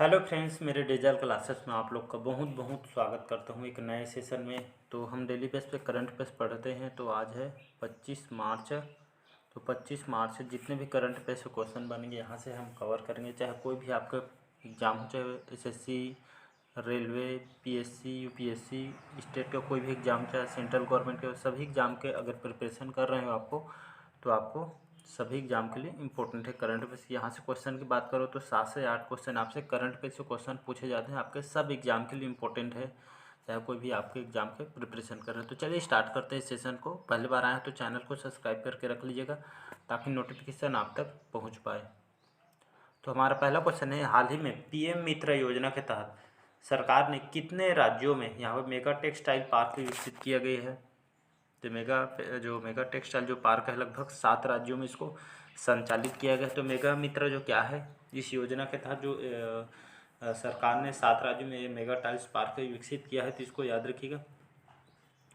Hello friends, मेरे digital classes में आप लोग का बहुत बहुत स्वागत करता हूँ एक नए सेशन में। तो हम डेली बेस पे करंट अफेयर्स पढ़ते हैं। तो आज है 25 मार्च। तो 25 मार्च से जितने भी करंट अफेयर्स क्वेश्चन बनेंगे यहाँ से हम कवर करेंगे। चाहे कोई भी आपका एग्ज़ाम हो, चाहे SSC, railway, PSC, UPSC, state का कोई भी एग्ज़ाम, चाहे सेंट्रल गवर्नमेंट के, सभी एग्ज़ाम के अगर प्रिपरेशन कर रहे हो आपको, तो आपको सभी एग्जाम के लिए इंपॉर्टेंट है करंट अफेयर्स। यहाँ से क्वेश्चन की बात करो तो 7 से 8 क्वेश्चन आपसे करंट अफेयर्स से क्वेश्चन पूछे जाते हैं। आपके सब एग्जाम के लिए इंपॉर्टेंट है, चाहे कोई भी आपके एग्जाम के प्रिपरेशन कर रहे हैं। तो चलिए स्टार्ट करते हैं इस सेशन को। पहली बार आए हैं तो चैनल को सब्सक्राइब करके रख लीजिएगा ताकि नोटिफिकेशन आप तक पहुँच पाए। तो हमारा पहला क्वेश्चन है, हाल ही में पीएम मित्र योजना के तहत सरकार ने कितने राज्यों में यहाँ पर मेगा टेक्सटाइल पार्क विकसित किया गया है। तो मेगा टेक्सटाइल जो पार्क है, लगभग 7 राज्यों में इसको संचालित किया गया है। तो मेगा मित्र जो क्या है, इस योजना के तहत जो सरकार ने 7 राज्यों में मेगा टाइल्स पार्क विकसित किया है, तो इसको याद रखिएगा।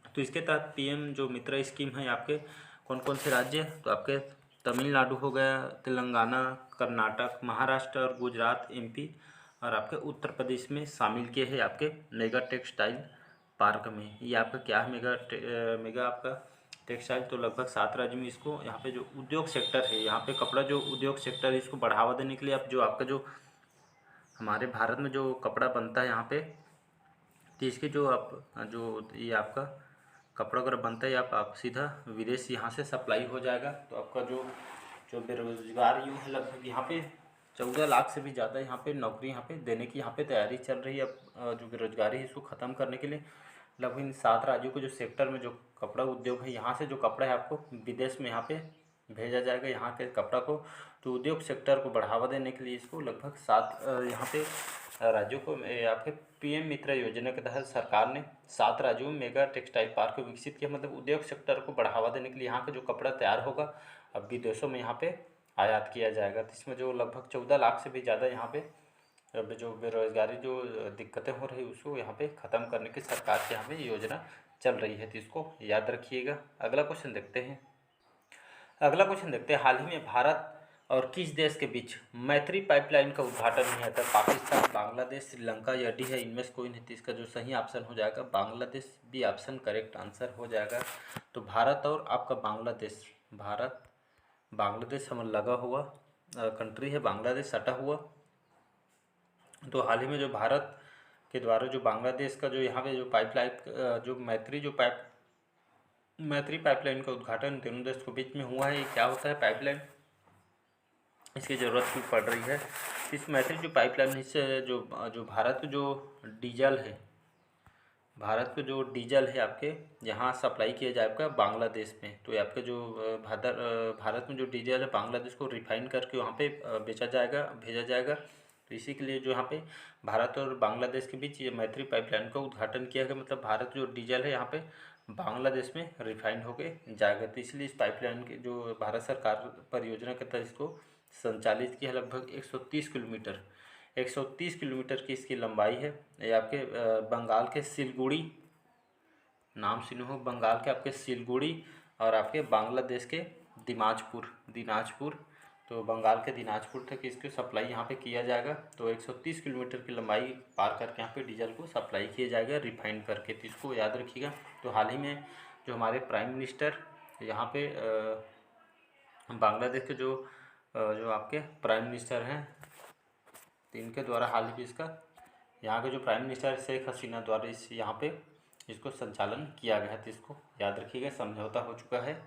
तो इसके तहत पीएम जो मित्र स्कीम है, आपके कौन कौन से राज्य, तो आपके तमिलनाडु हो गया, तेलंगाना, कर्नाटक, महाराष्ट्र और गुजरात, एमपी और आपके उत्तर प्रदेश में शामिल किए हैं आपके मेगा टेक्सटाइल पार्क में। ये आपका क्या है, मेगा आपका टेक्सटाइल। तो लगभग 7 राज्य में इसको, यहाँ पे जो उद्योग सेक्टर है, यहाँ पे कपड़ा जो उद्योग सेक्टर है, इसको बढ़ावा देने के लिए आप जो आपका जो हमारे भारत में जो कपड़ा बनता है यहाँ पे, तो इसके जो आप जो ये आपका कपड़ा अगर बनता है, आप सीधा विदेश यहाँ से सप्लाई हो जाएगा। तो आपका जो जो बेरोजगार युवा है, लगभग यहाँ पे 14 लाख से भी ज़्यादा यहाँ पे नौकरी यहाँ पे देने की यहाँ पे तैयारी चल रही है। अब जो बेरोजगारी है इसको ख़त्म करने के लिए लगभग इन 7 राज्यों के जो सेक्टर में जो कपड़ा उद्योग है, यहाँ से जो कपड़ा है आपको विदेश में यहाँ पे भेजा जाएगा यहाँ के कपड़ा को। तो उद्योग सेक्टर को बढ़ावा देने के लिए इसको लगभग 7 यहाँ पे राज्यों को आपके पीएम मित्र योजना के तहत सरकार ने 7 राज्यों में मेगा टेक्सटाइल पार्क विकसित किया। मतलब उद्योग सेक्टर को बढ़ावा देने के लिए यहाँ का जो कपड़ा तैयार होगा अब विदेशों में यहाँ पे आयात किया जाएगा। तो इसमें जो लगभग 14 लाख से भी ज़्यादा यहाँ पे अब जो बेरोजगारी जो दिक्कतें हो रही उसको यहाँ पे ख़त्म करने की सरकार की यहाँ पे योजना चल रही है। तो इसको याद रखिएगा। अगला क्वेश्चन देखते हैं। हाल ही में भारत और किस देश के बीच मैत्री पाइपलाइन का उद्घाटन हुआ था। पाकिस्तान, बांग्लादेश, श्रीलंका या डी है, इनमें से कोई नहीं। तो इसका जो सही ऑप्शन हो जाएगा Bangladesh, B option correct answer हो जाएगा। तो भारत और आपका बांग्लादेश, भारत बांग्लादेश हमें लगा हुआ कंट्री है, बांग्लादेश सटा हुआ। तो हाल ही में जो भारत के द्वारा जो बांग्लादेश का जो यहाँ पे जो पाइपलाइन जो मैत्री पाइपलाइन का उद्घाटन दोनों देश के बीच में हुआ है। ये क्या होता है पाइपलाइन, इसकी ज़रूरत क्यों पड़ रही है। इस मैत्री जो पाइपलाइन है, इससे जो जो भारत जो डीजल है, भारत को जो डीजल है आपके यहाँ सप्लाई किया जाएगा बांग्लादेश में। तो ये आपके जो भारत में जो डीजल है बांग्लादेश को रिफाइन करके वहाँ पे बेचा जाएगा, भेजा जाएगा। तो इसी के लिए जो यहाँ पे भारत और बांग्लादेश के बीच ये मैत्री पाइपलाइन का उद्घाटन किया गया। मतलब भारत जो डीजल है यहाँ पे बांग्लादेश में रिफाइंड होके जाएगा। तो इसलिए इस पाइपलाइन के जो भारत सरकार परियोजना के तहत इसको संचालित किया है। लगभग 130 किलोमीटर की इसकी लंबाई है। ये आपके बंगाल के सिलगुड़ी, नाम सुने हो, बंगाल के आपके सिलगुड़ी और आपके बांग्लादेश के दिनाजपुर। तो बंगाल के दिनाजपुर तक इसकी सप्लाई यहाँ पे किया जाएगा। तो 130 किलोमीटर की लंबाई पार करके यहाँ पे डीजल को सप्लाई किया जाएगा रिफाइंड करके। तो इसको याद रखिएगा। तो हाल ही में जो हमारे प्राइम मिनिस्टर यहाँ पे बांग्लादेश के जो आपके प्राइम मिनिस्टर हैं, तो इनके द्वारा हाल ही इसका यहाँ के जो प्राइम मिनिस्टर शेख हसीना द्वारा यहाँ पे इसको संचालन किया गया है। तो इसको याद रखिएगा, समझौता हो चुका है।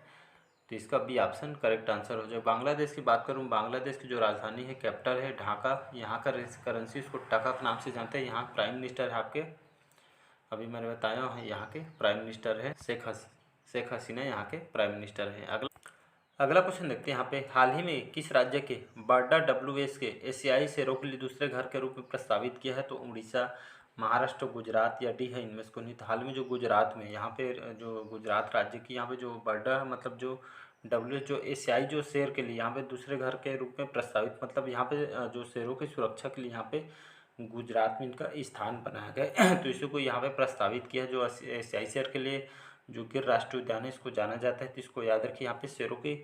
तो इसका बी ऑप्शन करेक्ट आंसर हो जाए। बांग्लादेश की बात करूँ, बांग्लादेश की जो राजधानी है, कैपिटल है ढाका। यहाँ का करेंसी इसको टका के नाम से जानते हैं। यहाँ प्राइम मिनिस्टर है आपके, अभी मैंने बताया है, यहाँ के प्राइम मिनिस्टर है शेख हसीना यहाँ के प्राइम मिनिस्टर है। अगला क्वेश्चन देखते हैं यहाँ पे, हाल ही में किस राज्य के बारडा डब्ल्यूएस के एशियाई शेरों के लिए दूसरे घर के रूप में प्रस्तावित किया है। तो उड़ीसा, महाराष्ट्र, गुजरात या डी है, इनमें से कोई नहीं। तो हाल में जो गुजरात में यहाँ पे जो गुजरात राज्य की यहाँ पे जो बारडा मतलब जो डब्ल्यूएस जो एशियाई जो शेर के लिए यहाँ पे दूसरे घर के रूप में प्रस्तावित, मतलब यहाँ पे जो शेरों की सुरक्षा के लिए यहाँ पे गुजरात में इनका स्थान बनाया गया है। तो इसी को यहाँ पे प्रस्तावित किया है। जो एशियाई शेर के लिए जो गिर राष्ट्रीय उद्यान है इसको जाना जाता है। तो इसको याद रखिए, यहाँ पे शेरों की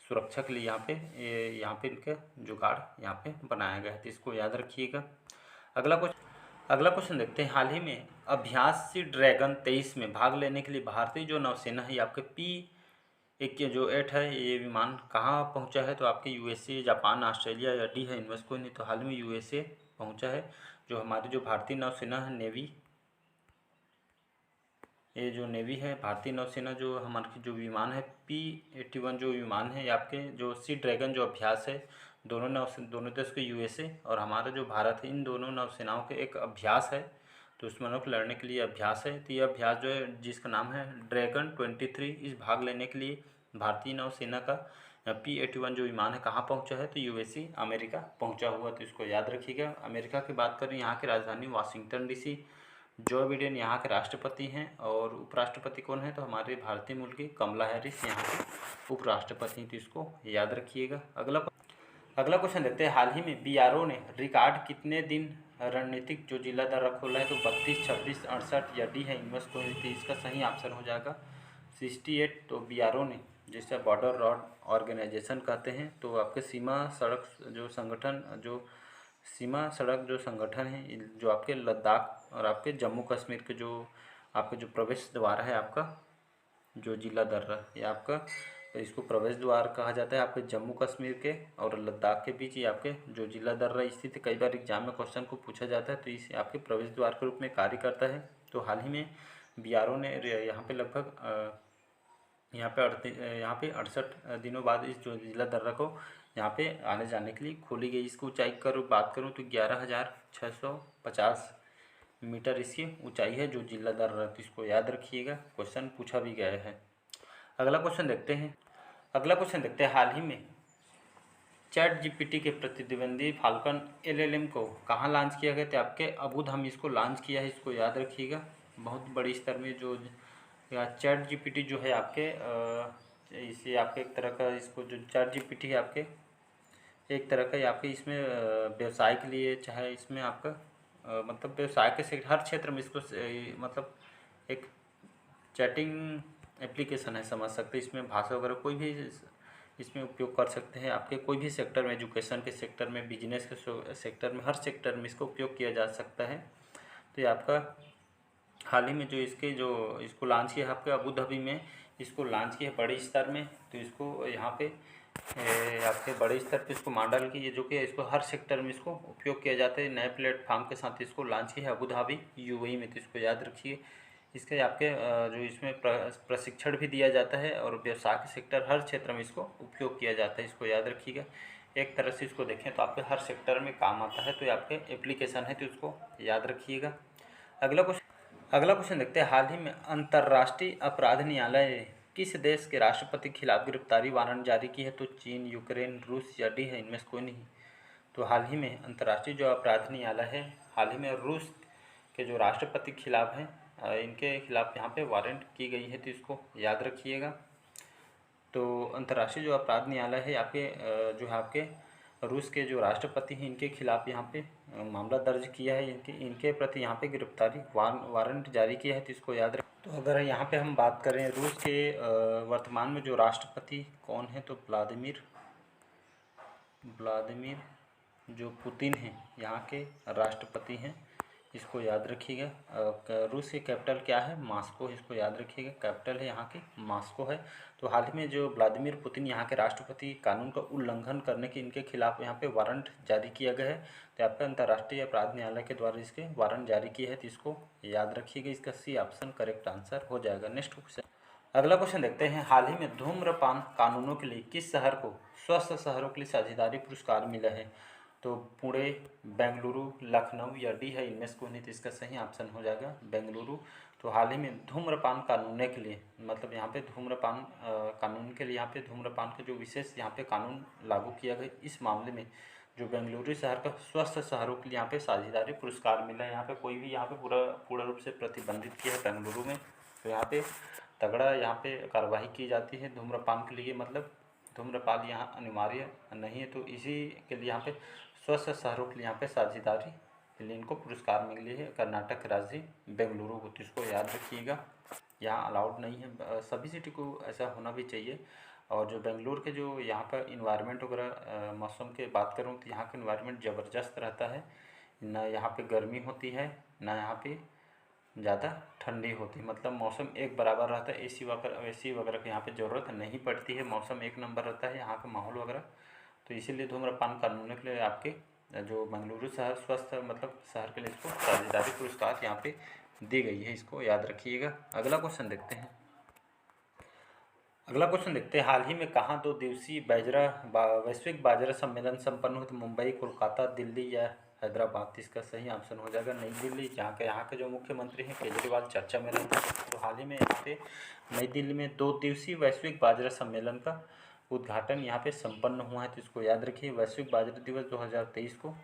सुरक्षा के लिए यहाँ पे इनका जुगाड़ यहाँ पे बनाया गया है। तो इसको याद रखिएगा। अगला क्वेश्चन देखते हैं। हाल ही में अभ्यासी ड्रैगन 23 में भाग लेने के लिए भारतीय जो नौसेना है, आपके P-8 है, ये विमान कहाँ पहुँचा है? तो आपके USA, जापान, ऑस्ट्रेलिया या डी है इनमें से कोई नहीं। तो हाल में USA पहुँचा है। जो हमारी जो भारतीय नौसेना है, नेवी, ये जो नेवी है, भारतीय नौसेना, जो हमारे जो विमान है P-81 जो विमान है, ये आपके जो सी ड्रैगन जो अभ्यास है, दोनों देश के USA और हमारा जो भारत है, इन दोनों नौसेनाओं के एक अभ्यास है। दुश्मनों को लड़ने के लिए अभ्यास है। तो ये अभ्यास जो है, जिसका नाम है ड्रैगन 23, इस भाग लेने के लिए भारतीय नौसेना का P-81 जो विमान है कहाँ पहुँचा है? तो USA, अमेरिका पहुँचा हुआ। तो इसको याद रखिएगा। अमेरिका की बात करें, यहाँ की राजधानी वाशिंगटन DC। जो बिडेन यहाँ के राष्ट्रपति हैं और उपराष्ट्रपति कौन है? तो हमारे भारतीय मूल की कमला हैरिस यहाँ के उपराष्ट्रपति हैं। तो इसको याद रखिएगा। अगला क्वेश्चन देखते हैं। हाल ही में BRO ने रिकॉर्ड कितने दिन रणनीतिक जो जिला दर्रा खोला है? तो 32, 26, 68 या डी है इनमें से कोई नहीं। इसका सही ऑप्शन हो जाएगा 68। तो BRO ने, जिसे बॉर्डर रोड ऑर्गेनाइजेशन कहते हैं, तो आपके सीमा सड़क जो संगठन है, जो आपके लद्दाख और आपके जम्मू कश्मीर के जो आपके जो प्रवेश द्वार है, आपका जो जिला दर्रा, ये आपका, इसको प्रवेश द्वार कहा जाता है आपके जम्मू कश्मीर के और लद्दाख के बीच। ये आपके जो जिला दर्रा स्थित, कई बार एग्जाम में क्वेश्चन को पूछा जाता है, तो इसे आपके प्रवेश द्वार के रूप में कार्य करता है। तो हाल ही में BRO ने यहाँ पे लगभग यहाँ पे 68 दिनों बाद इस जो जिला दर्रा को यहाँ पे आने जाने के लिए खोली गई। इसकी ऊंचाई की बात करूँ तो 11,650 मीटर इसकी ऊंचाई है जो जिला दर्रा। तो इसको याद रखिएगा, क्वेश्चन पूछा भी गया है। अगला क्वेश्चन देखते हैं। हाल ही में ChatGPT के प्रतिद्वंदी फाल्कन LLM को कहाँ लॉन्च किया गया? तो आपके अबू धाबी इसको लॉन्च किया है। इसको याद रखिएगा। बहुत बड़ी स्तर में जो ChatGPT जो है आपके इसे आपके एक तरह का, इसको जो ChatGPT है आपके एक तरह का, आपके इसमें व्यवसाय के लिए, चाहे इसमें आपका मतलब व्यवसाय के हर क्षेत्र में इसको मतलब एक चैटिंग एप्लीकेशन है, समझ सकते हैं। इसमें भाषा वगैरह कोई भी इसमें उपयोग कर सकते हैं। आपके कोई भी सेक्टर में, एजुकेशन के सेक्टर में, बिजनेस के सेक्टर में, हर सेक्टर में इसका उपयोग किया जा सकता है। तो ये आपका हाल ही में जो इसको लॉन्च किया है आपके अबू धाबी में, इसको लॉन्च किया है बड़े स्तर में। तो इसको यहाँ पे आपके बड़े स्तर पे इसको मॉडल की, जो कि इसको हर सेक्टर में इसको उपयोग किया जाता है। नए प्लेटफॉर्म के साथ इसको लॉन्च किया है अबू धाबी UAE में। तो इसको याद रखिए। इसके आपके जो इसमें प्रशिक्षण भी दिया जाता है और व्यवसाय के सेक्टर हर क्षेत्र में इसको उपयोग किया जाता है। इसको याद रखिएगा। एक तरह से इसको देखें तो आपके हर सेक्टर में काम आता है। तो ये आपके एप्लीकेशन है, तो इसको याद रखिएगा। अगला क्वेश्चन देखते हैं। हाल ही में अंतर्राष्ट्रीय अपराध न्यायालय ने किस देश के राष्ट्रपति के खिलाफ गिरफ्तारी वारंट जारी की है? तो चीन, यूक्रेन, रूस या डी है इनमें से कोई नहीं। तो हाल ही में अंतर्राष्ट्रीय जो अपराध न्यायालय है, हाल ही में रूस के जो राष्ट्रपति के खिलाफ हैं, इनके खिलाफ यहाँ पे वारंट की गई है। तो इसको याद रखिएगा। तो अंतर्राष्ट्रीय जो अपराध न्यायालय है आपके जो है आपके रूस के जो राष्ट्रपति हैं, इनके खिलाफ यहाँ पे मामला दर्ज किया है। इनके प्रति यहाँ पे गिरफ्तारी वारंट जारी किया है। तो इसको याद रख। तो अगर यहाँ पे हम बात करें रूस के वर्तमान में जो राष्ट्रपति कौन है, तो व्लादिमीर जो पुतिन हैं, यहाँ के राष्ट्रपति हैं। इसको याद रखिएगा। रूस की कैपिटल क्या है? मॉस्को। इसको याद रखिएगा, कैपिटल है यहाँ की मॉस्को है। तो हाल ही में जो व्लादिमीर पुतिन यहाँ के राष्ट्रपति, कानून का उल्लंघन करने के इनके खिलाफ यहाँ पे वारंट जारी किया गया है। तो आपका अंतर्राष्ट्रीय अपराध न्यायालय के द्वारा इसके वारंट जारी किए हैं। तो इसको याद रखिएगा। इसका C ऑप्शन करेक्ट आंसर हो जाएगा। Next question. अगला क्वेश्चन देखते हैं। हाल ही में धूम्रपान कानूनों के लिए किस शहर को स्वस्थ शहरों के लिए साझेदारी पुरस्कार मिला है? तो पुणे, बेंगलुरु, लखनऊ या डी है इनमें से कोई नहीं। तो इसका सही ऑप्शन हो जाएगा बेंगलुरु। तो हाल ही में धूम्रपान कानून के लिए, मतलब यहाँ पे धूम्रपान कानून के लिए, यहाँ पे धूम्रपान के जो विशेष यहाँ पे कानून लागू किया गया, इस मामले में जो बेंगलुरु शहर का स्वस्थ शहरों के लिए यहाँ पे साझेदारी पुरस्कार मिला है। यहाँ पे कोई भी यहाँ पे पूर्ण रूप से प्रतिबंधित किया है बेंगलुरु में। तो यहाँ पे तगड़ा यहाँ पे कार्रवाई की जाती है धूम्रपान के लिए, मतलब धूम्रपान यहाँ अनिवार्य नहीं है। तो इसी के लिए यहाँ पे स्वस्थ शहरों के लिए यहाँ पे साझेदारी के लिए इनको पुरस्कार मिले है कर्नाटक राज्य बेंगलुरु को। तो इसको याद रखिएगा। यहाँ अलाउड नहीं है, सभी सिटी को ऐसा होना भी चाहिए। और जो बेंगलुरु के जो यहाँ पर इन्वायरमेंट वगैरह मौसम के बात करूँ तो यहाँ का इन्वायरमेंट ज़बरदस्त रहता है। ना यहाँ पे गर्मी होती है ना यहाँ पे ज़्यादा ठंडी होती है, मतलब मौसम एक बराबर रहता है। एसी वगैरह की यहाँ पे ज़रूरत नहीं पड़ती है, मौसम एक नंबर रहता है यहाँ का माहौल वगैरह। तो इसीलिए धूम्रपान कानून के लिए आपके जो मंगलुरु शहर स्वस्थ मतलब शहर के लिए इसको साझेदारी पुरस्कार यहाँ पे दी गई है, इसको याद रखिएगा। अगला क्वेश्चन देखते हैं। अगला क्वेश्चन देखते हैं, हाल ही में कहाँ 2 दिवसीय वैश्विक बाजरा सम्मेलन संपन्न हुए थे? मुंबई, कोलकाता, दिल्ली या हैदराबाद? इसका सही ऑप्शन हो जाएगा नई दिल्ली, जहाँ के यहाँ के जो मुख्यमंत्री हैं केजरीवाल चर्चा में रहते हैं। तो हाल ही में यहाँ पे नई दिल्ली में 2 दिवसीय वैश्विक बाजरा सम्मेलन का उद्घाटन यहाँ पे संपन्न हुआ है। तो इसको याद रखिए, वैश्विक बाजरा दिवस 2023 को।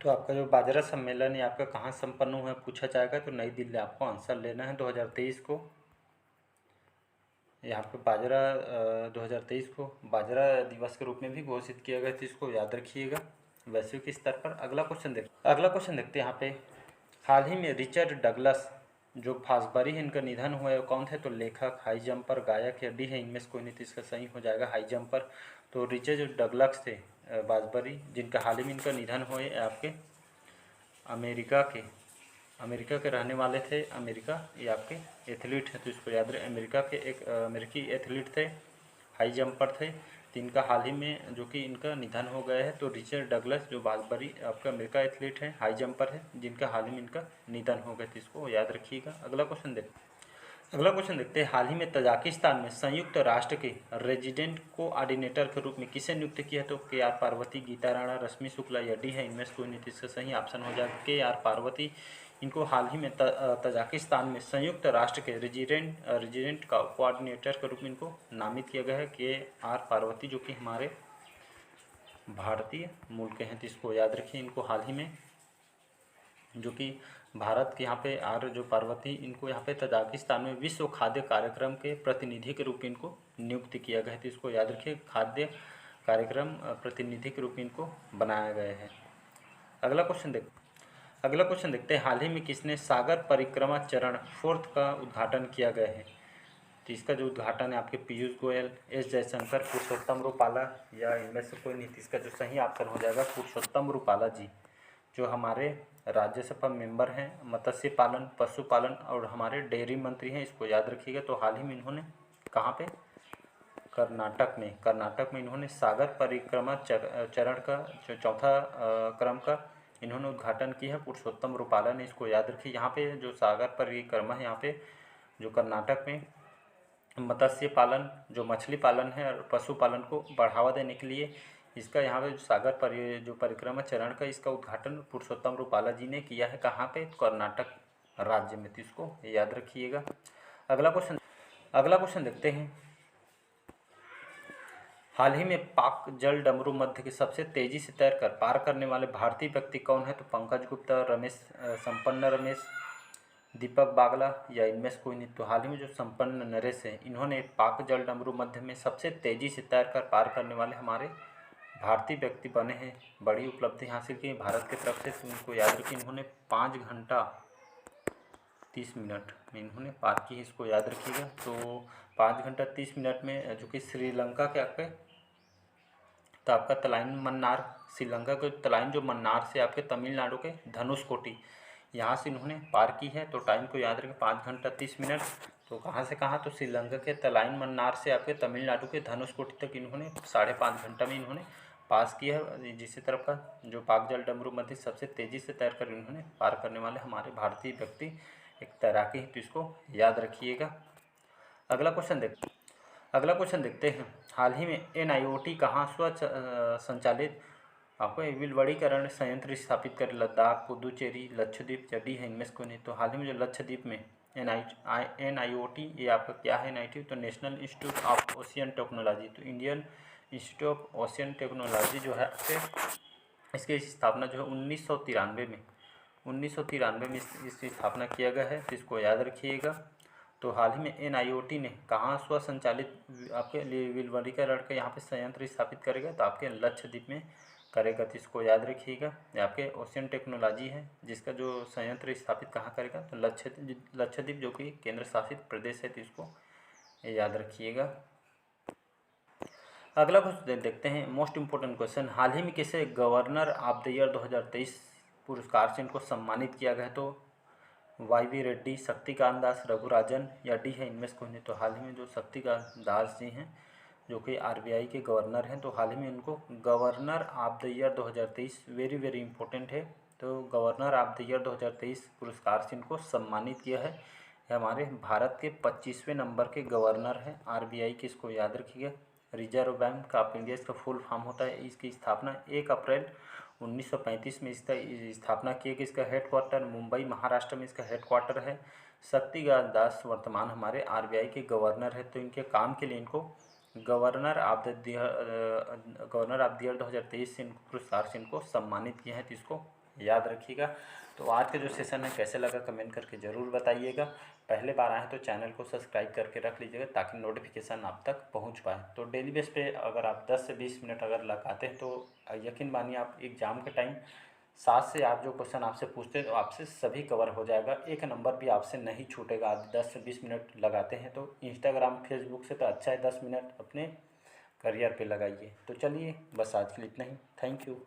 तो आपका जो बाजरा सम्मेलन है आपका कहाँ संपन्न हुआ है पूछा जाएगा, तो नई दिल्ली आपको आंसर लेना है। 2023 को यहाँ पे बाजरा 2023 को बाजरा दिवस के रूप में भी घोषित किया गया, तो इसको याद रखिएगा वैश्विक स्तर पर। अगला क्वेश्चन देखते हैं यहाँ पे, हाल ही में रिचर्ड डगलस जो फासबरी है इनका निधन हुआ है, कौन थे? तो लेखक, हाई जंपर, गायक या डी है इनमें से कोई नहीं, तो इसका सही हो जाएगा हाई जंपर। तो रिचर्ड डगलस थे बासबरी, जिनका हाल ही में इनका निधन हुए आपके अमेरिका के रहने वाले थे। अमेरिका ये आपके एथलीट हैं, तो इसको याद रखें, अमेरिका के एक अमेरिकी एथलीट थे, हाई जंपर थे। तो इनका हाल ही में जो कि इनका निधन हो गया है। तो रिचर्ड डगलस जो बासबरी आपका अमेरिका एथलीट हैं, हाई जंपर है, जिनका हाल ही में इनका निधन हो गया, तो इसको याद रखिएगा। अगला क्वेश्चन देखते हैं, हाल ही में तजाकिस्तान में संयुक्त राष्ट्र के रेजिडेंट कोऑर्डिनेटर के रूप में किसे नियुक्त किया? तो KR पार्वती, गीता राणा, रश्मि शुक्ला या डी है इनमें से कोई नहीं, इसका सही ऑप्शन हो जाएगा KR पार्वती। इनको हाल ही में तजाकिस्तान में संयुक्त राष्ट्र के रेजिडेंट का कोऑर्डिनेटर के रूप में इनको नामित किया गया है KR पार्वती, जो कि हमारे भारतीय मूल के हैं। तो इसको याद रखिए, इनको हाल ही में जो कि भारत के यहाँ पे जो पार्वती, इनको यहाँ पे तजाकिस्तान में विश्व खाद्य कार्यक्रम के प्रतिनिधि के रूप में इनको नियुक्त किया गया है। तो इसको याद रखिए, खाद्य कार्यक्रम प्रतिनिधि के रूप में इनको बनाया गया है। अगला क्वेश्चन देखते हैं, हाल ही में किसने सागर परिक्रमा चरण 4 का उद्घाटन किया गया है? तो इसका जो उद्घाटन है आपके पीयूष गोयल, एस जयशंकर, पुरुषोत्तम रूपाला या इनमें से कोई नहीं। इसका जो सही ऑप्शन हो जाएगा पुरुषोत्तम रूपाला जी, जो हमारे राज्यसभा मेंबर हैं, मत्स्य पालन, पशुपालन और हमारे डेयरी मंत्री हैं, इसको याद रखिएगा। तो हाल ही में इन्होंने कहाँ पे? कर्नाटक में इन्होंने सागर परिक्रमा चरण का जो 4था क्रम का इन्होंने उद्घाटन किया है, पुरुषोत्तम रूपाला ने, इसको याद रखिए। यहाँ पे जो सागर परिक्रमा है, यहाँ पे जो कर्नाटक में मत्स्य पालन, जो मछली पालन है और पशुपालन को बढ़ावा देने के लिए इसका यहाँ पे जो परिक्रमा चरण का इसका उद्घाटन पुरुषोत्तम रूपाला जी ने किया है। कहाँ पे? कर्नाटक राज्य में, तो इसको याद रखिएगा। अगला क्वेश्चन देखते हैं, हाल ही में पाक जल डमरू मध्य के सबसे तेजी से तैरकर पार करने वाले भारतीय व्यक्ति कौन है? तो पंकज गुप्ता, संपन्न रमेश, दीपक बागला या इनमें से कोई नहीं। तो हाल ही में जो संपन्न नरेश है, इन्होंने पाक जल डमरू मध्य में सबसे तेजी से तैरकर पार करने वाले हमारे भारतीय व्यक्ति बने हैं, बड़ी उपलब्धि हासिल की भारत की तरफ से। तो इनको याद रखिए, इन्होंने 5 घंटा 30 मिनट में इन्होंने पार की है, इसको याद रखिएगा। तो 5 घंटा 30 मिनट में जो कि श्रीलंका के आपके तो आपका तलाइन मन्नार, श्रीलंका के तलाइन जो मन्नार से आपके तमिलनाडु के धनुषकोटी यहाँ से इन्होंने पार की है। तो टाइम को याद रखें, 5 घंटा 30 मिनट। तो कहाँ से कहाँ? तो श्रीलंका के तलाइन मन्नार से आपके तमिलनाडु के धनुषकोटी तक इन्होंने 5.5 घंटा में इन्होंने पास किया है। जिस तरफ का जो पाक जल डमरू मध्य सबसे तेज़ी से तैरकर इन्होंने पार करने वाले हमारे भारतीय व्यक्ति एक तैराकी है, तो इसको याद रखिएगा। अगला क्वेश्चन देखते हैं, हाल ही में NIOT कहाँ संचालित आपको विलवड़ीकरण संयंत्र स्थापित कर? लद्दाख, पुदुचेरी, लक्षद्वीप या डी है इनमें से कोई नहीं। तो हाल ही में जो लक्षद्वीप में NIOT ये आपका क्या है? NIOT तो national institute of ocean technology, तो Indian institute of ocean technology जो है इसकी स्थापना जो है 1993 में इसकी स्थापना किया गया है, तो इसको याद रखिएगा। तो हाल ही में NIOT ने कहाँ स्वसंचालित आपके लिए विलवड़ीकरण का यहाँ पे संयंत्र स्थापित करेगा? तो आपके लक्षद्वीप में करेगा, तो इसको याद रखिएगा। आपके ओशियन टेक्नोलॉजी है जिसका जो संयंत्र स्थापित कहाँ करेगा? तो लक्षद्वीप जो कि केंद्र शासित प्रदेश है, तो इसको याद रखिएगा। अगला क्वेश्चन देखते हैं, मोस्ट इम्पोर्टेंट क्वेश्चन, हाल ही में किसे गवर्नर ऑफ द ईयर 2023 पुरस्कार से इनको सम्मानित किया गया? तो YV रेड्डी, शक्तिकांत दास, रघुराजन या डी है इनमें से कोई नहीं। तो हाल ही में जो शक्तिकांत दास जी हैं जो कि RBI के गवर्नर हैं, तो हाल ही में इनको governor of the year 2023 very very important है, तो गवर्नर ऑफ द ईयर 2023 पुरस्कार से इनको सम्मानित किया है। ये हमारे भारत के 25वें नंबर के गवर्नर हैं RBI के, इसको याद रखिएगा। रिजर्व बैंक ऑफ इंडिया इसका फुल फॉर्म होता है। इसकी स्थापना 1 अप्रैल 1935 में इसका स्थापना की गई। इसका हेडक्वार्टर मुंबई महाराष्ट्र में इसका हेडक्वार्टर है। शक्तिकांत दास वर्तमान हमारे RBI के गवर्नर है, तो इनके काम के लिए इनको गवर्नर ऑफ द ईयर 2023 से इनको पुरस्कार से इनको सम्मानित किया है, तो इसको याद रखिएगा। तो आज का जो सेशन है कैसे लगा कमेंट करके ज़रूर बताइएगा। पहले बार आए हैं तो चैनल को सब्सक्राइब करके रख लीजिएगा ताकि नोटिफिकेशन आप तक पहुंच पाए। तो डेली बेस पे अगर आप 10 से 20 मिनट अगर लगाते हैं तो यकीन मानिए आप एग्ज़ाम के टाइम 7 से 8 जो क्वेश्चन आपसे पूछते हैं तो आपसे सभी कवर हो जाएगा, एक नंबर भी आपसे नहीं छूटेगा। आप 10 से 20 मिनट लगाते हैं तो इंस्टाग्राम फेसबुक से तो अच्छा है 10 मिनट अपने करियर पे लगाइए। तो चलिए बस आज के लिए इतना ही। Thank you.